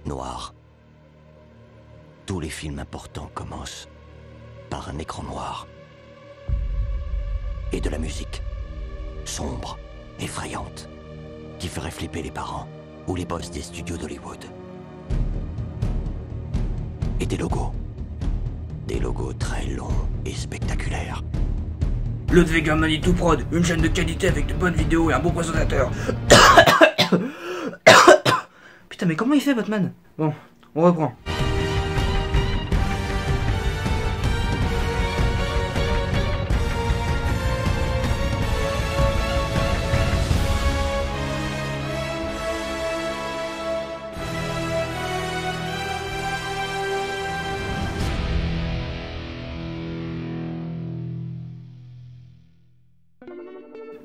noir. Tous les films importants commencent par un écran noir. Et de la musique, sombre, effrayante, qui ferait flipper les parents ou les boss des studios d'Hollywood. Et des logos. Des logos très longs et spectaculaires. Ludwig Manitou Prod, une chaîne de qualité avec de bonnes vidéos et un bon présentateur. Putain, mais comment il fait, Batman? Bon, on reprend.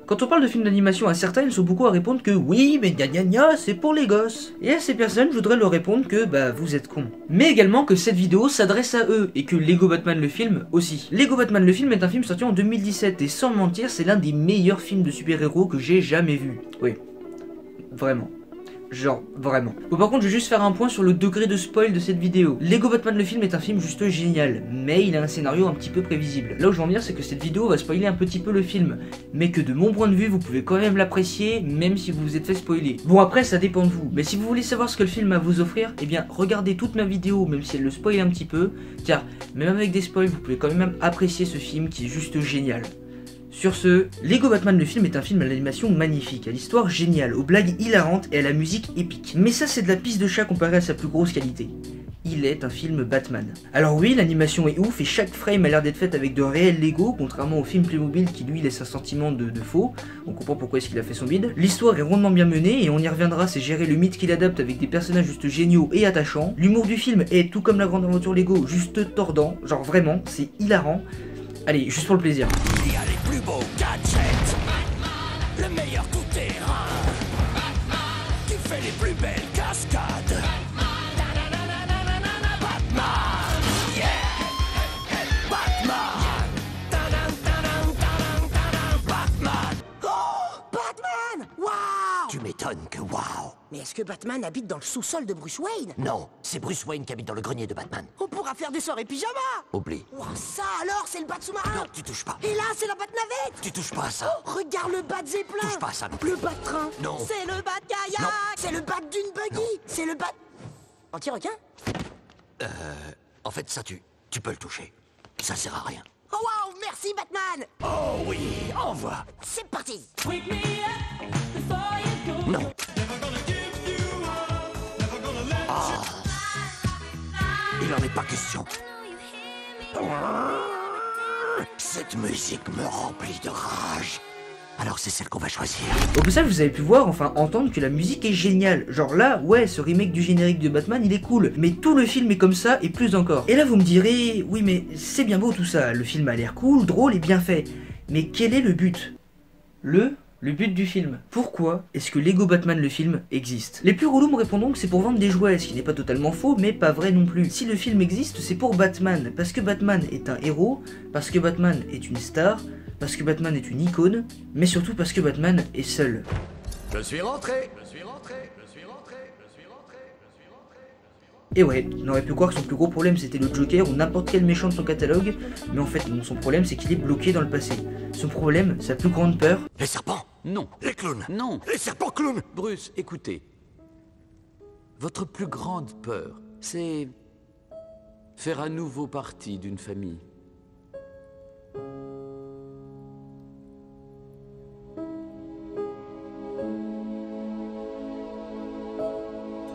Quand on parle de films d'animation à certains, ils sont beaucoup à répondre que oui, mais gna gna gna, c'est pour les gosses. Et à ces personnes, je voudrais leur répondre que bah vous êtes cons. Mais également que cette vidéo s'adresse à eux, et que Lego Batman le film aussi. Lego Batman le film est un film sorti en 2017, et sans mentir, c'est l'un des meilleurs films de super-héros que j'ai jamais vu. Oui, vraiment. Genre, vraiment. Bon, par contre, je vais juste faire un point sur le degré de spoil de cette vidéo. Lego Batman le film est un film juste génial, mais il a un scénario un petit peu prévisible. Là où je veux en venir, c'est que cette vidéo va spoiler un petit peu le film, mais que de mon point de vue, vous pouvez quand même l'apprécier, même si vous vous êtes fait spoiler. Bon, après, ça dépend de vous, mais si vous voulez savoir ce que le film a à vous offrir, eh bien, regardez toute ma vidéo, même si elle le spoil un petit peu, car même avec des spoils, vous pouvez quand même apprécier ce film qui est juste génial. Sur ce, Lego Batman le film est un film à l'animation magnifique, à l'histoire géniale, aux blagues hilarantes et à la musique épique. Mais ça c'est de la pisse de chat comparé à sa plus grosse qualité. Il est un film Batman. Alors oui, l'animation est ouf et chaque frame a l'air d'être faite avec de réels Lego, contrairement au film Playmobil qui lui laisse un sentiment de faux. On comprend pourquoi est-ce qu'il a fait son bide. L'histoire est rondement bien menée et on y reviendra, c'est gérer le mythe qu'il adapte avec des personnages juste géniaux et attachants. L'humour du film est, tout comme la grande aventure Lego, juste tordant, genre vraiment, c'est hilarant. Allez, juste pour le plaisir. Il y a les plus beaux gadgets, le meilleur tout-terrain, qui fait les plus belles cascades. Batman, yeah, Batman, Batman. Oh, Batman! Waouh! Tu m'étonnes que waouh. Mais est-ce que Batman habite dans le sous-sol de Bruce Wayne? Non, c'est Bruce Wayne qui habite dans le grenier de Batman. On pourra faire des soirées pyjama! Oublie. Wow, ça alors, c'est le bat sous-marin! Non, tu touches pas. Et là, c'est la bat navette! Tu touches pas à ça. Oh, regarde le bat zeppelin! Touche pas à ça non plus. Le bat train! Non. C'est le bat kayak! Non. C'est le bat d'une buggy! C'est le bat... Anti-requin? En fait, ça tu peux le toucher. Ça sert à rien. Oh wow, merci Batman! Oh oui, envoie. C'est parti! Non. Ah. Il en est pas question. Cette musique me remplit de rage. Alors c'est celle qu'on va choisir. Au passage, vous avez pu voir, enfin entendre que la musique est géniale. Genre là, ouais, ce remake du générique de Batman, il est cool. Mais tout le film est comme ça, et plus encore. Et là, vous me direz, oui mais c'est bien beau tout ça. Le film a l'air cool, drôle et bien fait. Mais quel est le but? Le but du film. Pourquoi est-ce que Lego Batman le film existe? Les plus relous me répondront que c'est pour vendre des jouets, ce qui n'est pas totalement faux, mais pas vrai non plus. Si le film existe, c'est pour Batman, parce que Batman est un héros, parce que Batman est une star, parce que Batman est une icône, mais surtout parce que Batman est seul. Je suis rentré. Et ouais, on aurait pu croire que son plus gros problème c'était le Joker ou n'importe quel méchant de son catalogue, mais en fait non, son problème c'est qu'il est bloqué dans le passé. Son problème, sa plus grande peur... Les serpents. Non. Les clowns. Non. Les serpents clowns. Bruce, écoutez. Votre plus grande peur, c'est faire à nouveau partie d'une famille.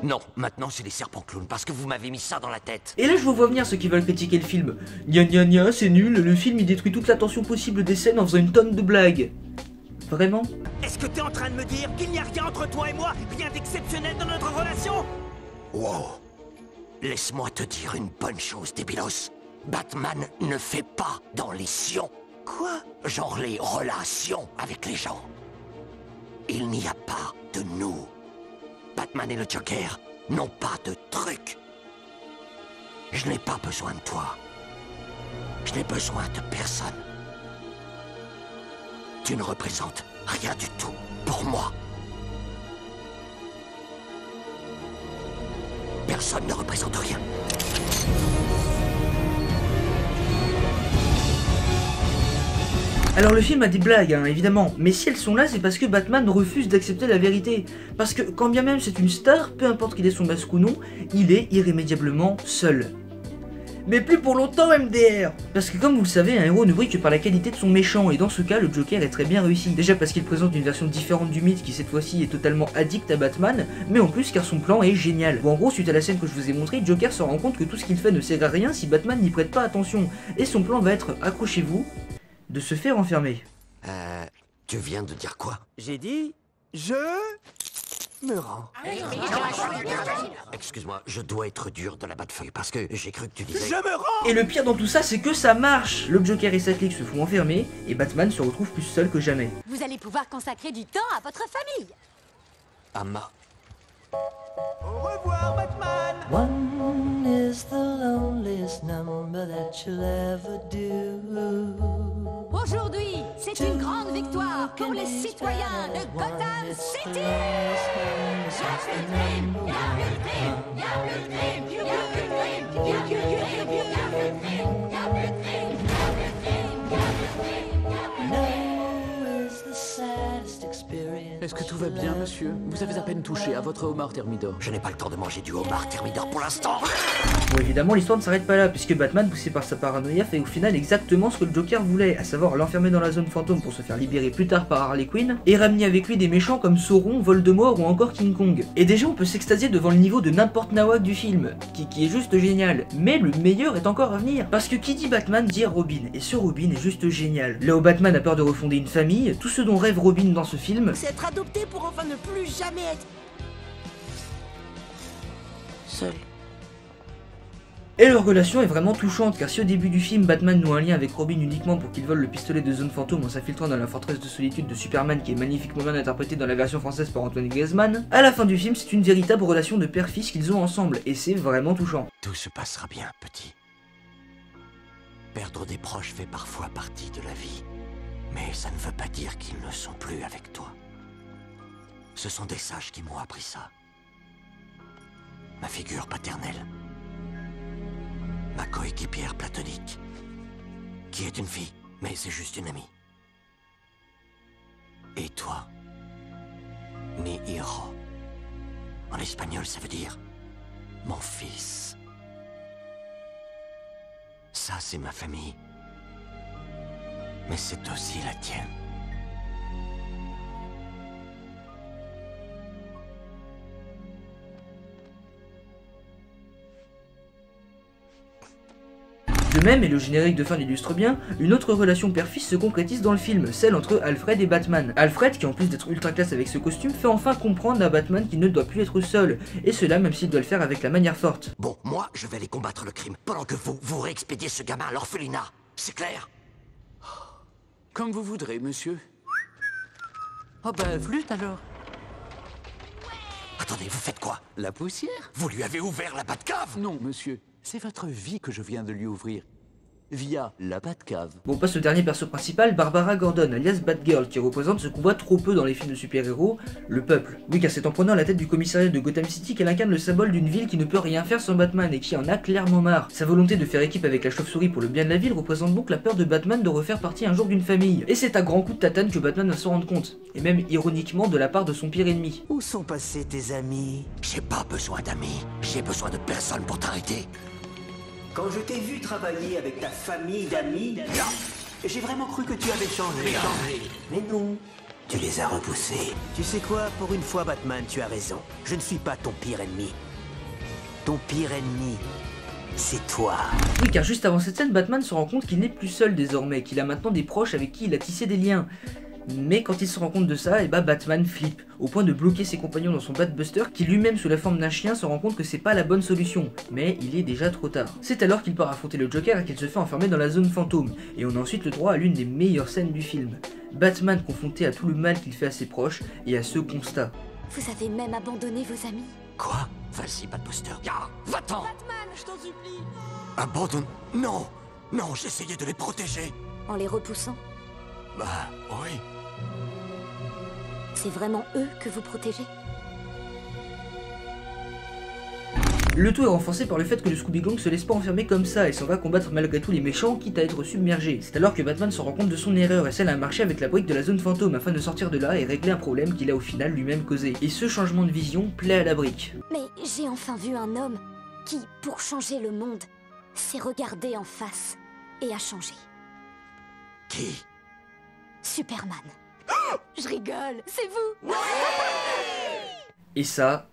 Non, maintenant c'est les serpents clowns parce que vous m'avez mis ça dans la tête. Et là je vous vois venir ceux qui veulent critiquer le film. Gna gna gna, c'est nul, le film il détruit toute l'attention possible des scènes en faisant une tonne de blagues. Vraiment? Est-ce que t'es en train de me dire qu'il n'y a rien entre toi et moi, rien d'exceptionnel dans notre relation? Wow. Laisse-moi te dire une bonne chose, débilos. Batman ne fait pas dans les sions. Quoi? Genre les relations avec les gens. Il n'y a pas de nous. Batman et le Joker n'ont pas de truc. Je n'ai pas besoin de toi. Je n'ai besoin de personne. Tu ne représentes rien du tout pour moi. personne ne représente rien. Alors le film a des blagues, hein, évidemment, mais si elles sont là, c'est parce que Batman refuse d'accepter la vérité. Parce que quand bien même c'est une star, peu importe qu'il ait son masque ou non, il est irrémédiablement seul. Mais plus pour longtemps MDR. Parce que comme vous le savez, un héros ne brille que par la qualité de son méchant, et dans ce cas, le Joker est très bien réussi. Déjà parce qu'il présente une version différente du mythe qui cette fois-ci est totalement addict à Batman, mais en plus car son plan est génial. Bon, en gros, suite à la scène que je vous ai montrée, Joker se rend compte que tout ce qu'il fait ne sert à rien si Batman n'y prête pas attention, et son plan va être, accrochez-vous, de se faire enfermer. Tu viens de dire quoi? J'ai dit... Je... me rends. Excuse-moi, je dois être dur de la batte-feuille parce que j'ai cru que tu disais... Je me rends. Et le pire dans tout ça, c'est que ça marche. Le Joker et sa clique se font enfermer, et Batman se retrouve plus seul que jamais. Vous allez pouvoir consacrer du temps à votre famille. Amma. Au revoir, Batman. One is the loneliest number that you'll ever do. Aujourd'hui, c'est une grande victoire pour les citoyens de Gotham City. Est-ce que tout va bien, monsieur? Vous avez à peine touché à votre homard thermidor. Je n'ai pas le temps de manger du homard thermidor pour l'instant. Bon, évidemment, l'histoire ne s'arrête pas là, puisque Batman, poussé par sa paranoïa, fait au final exactement ce que le Joker voulait, à savoir l'enfermer dans la zone fantôme pour se faire libérer plus tard par Harley Quinn, et ramener avec lui des méchants comme Sauron, Voldemort ou encore King Kong. Et déjà, on peut s'extasier devant le niveau de n'importe nawak du film, qui est juste génial. Mais le meilleur est encore à venir, parce que qui dit Batman dit Robin, et ce Robin est juste génial. Là où Batman a peur de refonder une famille, tout ce dont rêve Robin dans ce film, C'est être adopté pour enfin ne plus jamais être... seul. et leur relation est vraiment touchante, car si au début du film, Batman noue un lien avec Robin uniquement pour qu'il vole le pistolet de Zone Fantôme en s'infiltrant dans la forteresse de solitude de Superman qui est magnifiquement bien interprétée dans la version française par Antoine Griezmann, à la fin du film, c'est une véritable relation de père-fils qu'ils ont ensemble, et c'est vraiment touchant. Tout se passera bien, petit. Perdre des proches fait parfois partie de la vie. Mais ça ne veut pas dire qu'ils ne sont plus avec toi. Ce sont des sages qui m'ont appris ça. Ma figure paternelle. Ma coéquipière platonique. Qui est une fille, mais c'est juste une amie. Et toi, mi hijo. En espagnol, ça veut dire mon fils. Ça, c'est ma famille. Mais c'est aussi la tienne. De même, et le générique de fin l'illustre bien, une autre relation père-fils se concrétise dans le film, celle entre Alfred et Batman. Alfred, qui en plus d'être ultra classe avec ce costume, fait enfin comprendre à Batman qu'il ne doit plus être seul, et cela même s'il doit le faire avec la manière forte. Bon, moi, je vais aller combattre le crime, pendant que vous réexpédiez ce gamin à l'orphelinat. C'est clair? Comme vous voudrez, monsieur. Oh ben, flûte alors. Attendez, vous faites quoi? La poussière? Vous lui avez ouvert la Batcave? Non, monsieur. C'est votre vie que je viens de lui ouvrir. Via la Batcave. Bon, passe au dernier perso principal, Barbara Gordon, alias Batgirl, qui représente ce qu'on voit trop peu dans les films de super-héros, le peuple. Oui, car c'est en prenant la tête du commissariat de Gotham City qu'elle incarne le symbole d'une ville qui ne peut rien faire sans Batman et qui en a clairement marre. Sa volonté de faire équipe avec la chauve-souris pour le bien de la ville représente donc la peur de Batman de refaire partie un jour d'une famille. Et c'est à grands coups de tatane que Batman va s'en rendre compte, et même ironiquement de la part de son pire ennemi. Où sont passés tes amis? J'ai pas besoin d'amis. J'ai besoin de personne pour t'arrêter. Quand je t'ai vu travailler avec ta famille d'amis, j'ai vraiment cru que tu avais changé. Mais non, tu les as repoussés. Tu sais quoi, pour une fois, Batman, tu as raison. Je ne suis pas ton pire ennemi. Ton pire ennemi, c'est toi. Oui, car juste avant cette scène, Batman se rend compte qu'il n'est plus seul désormais, qu'il a maintenant des proches avec qui il a tissé des liens. Mais quand il se rend compte de ça, et bah Batman flippe, au point de bloquer ses compagnons dans son Batbuster, qui lui-même sous la forme d'un chien se rend compte que c'est pas la bonne solution, mais il est déjà trop tard. C'est alors qu'il part affronter le Joker et qu'il se fait enfermer dans la zone fantôme, et on a ensuite le droit à l'une des meilleures scènes du film. Batman confronté à tout le mal qu'il fait à ses proches, et à ce constat. Vous avez même abandonné vos amis. Quoi? Vas-y, Batbuster. Va-t'en. Batman, je t'en supplie. Abandonne. Non. Non, j'essayais de les protéger. En les repoussant, Bah, oui. c'est vraiment eux que vous protégez? Le tout est renforcé par le fait que le Scooby Gang se laisse pas enfermer comme ça et s'en va combattre malgré tout les méchants, quitte à être submergé. C'est alors que Batman se rend compte de son erreur et celle à marcher avec la brique de la zone fantôme afin de sortir de là et régler un problème qu'il a au final lui-même causé. Et ce changement de vision plaît à la brique. Mais j'ai enfin vu un homme qui, pour changer le monde, s'est regardé en face et a changé. Qui? Superman. Je rigole, c'est vous. Et ça,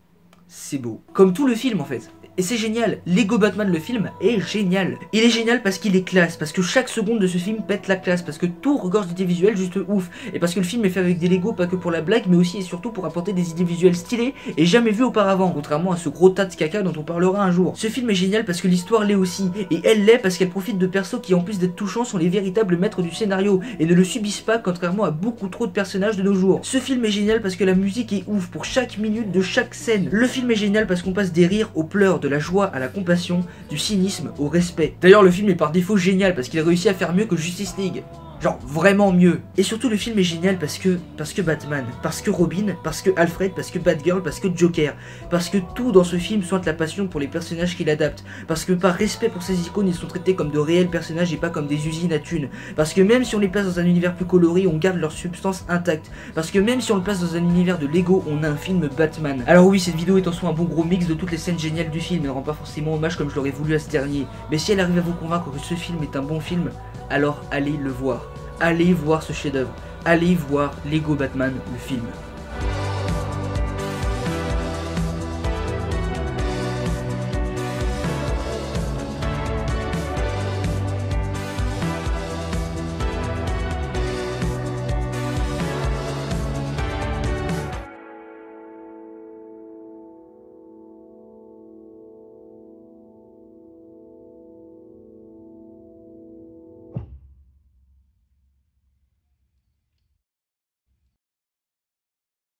c'est beau. Comme tout le film en fait. Et c'est génial, Lego Batman le film est génial. Il est génial parce qu'il est classe, parce que chaque seconde de ce film pète la classe, parce que tout regorge d'idées visuelles juste ouf, et parce que le film est fait avec des Lego pas que pour la blague, mais aussi et surtout pour apporter des idées visuelles stylées et jamais vues auparavant, contrairement à ce gros tas de caca dont on parlera un jour. Ce film est génial parce que l'histoire l'est aussi, et elle l'est parce qu'elle profite de persos qui en plus d'être touchants sont les véritables maîtres du scénario, et ne le subissent pas contrairement à beaucoup trop de personnages de nos jours. Ce film est génial parce que la musique est ouf pour chaque minute de chaque scène. Le film est génial parce qu'on passe des rires aux pleurs, de la joie à la compassion, du cynisme au respect. D'ailleurs le film est par défaut génial parce qu'il réussit à faire mieux que Justice League. Genre vraiment mieux. Et surtout le film est génial parce que Batman, parce que Robin, parce que Alfred, parce que Batgirl, parce que Joker, parce que tout dans ce film soigne la passion pour les personnages qu'il adapte, parce que par respect pour ces icônes ils sont traités comme de réels personnages et pas comme des usines à thunes, parce que même si on les place dans un univers plus coloré on garde leur substance intacte, parce que même si on le place dans un univers de Lego on a un film Batman. Alors oui, cette vidéo est en soi un bon gros mix de toutes les scènes géniales du film, elle rend pas forcément hommage comme je l'aurais voulu à ce dernier, mais si elle arrive à vous convaincre que ce film est un bon film, alors allez le voir. Allez voir ce chef-d'œuvre. Allez voir Lego Batman, le film.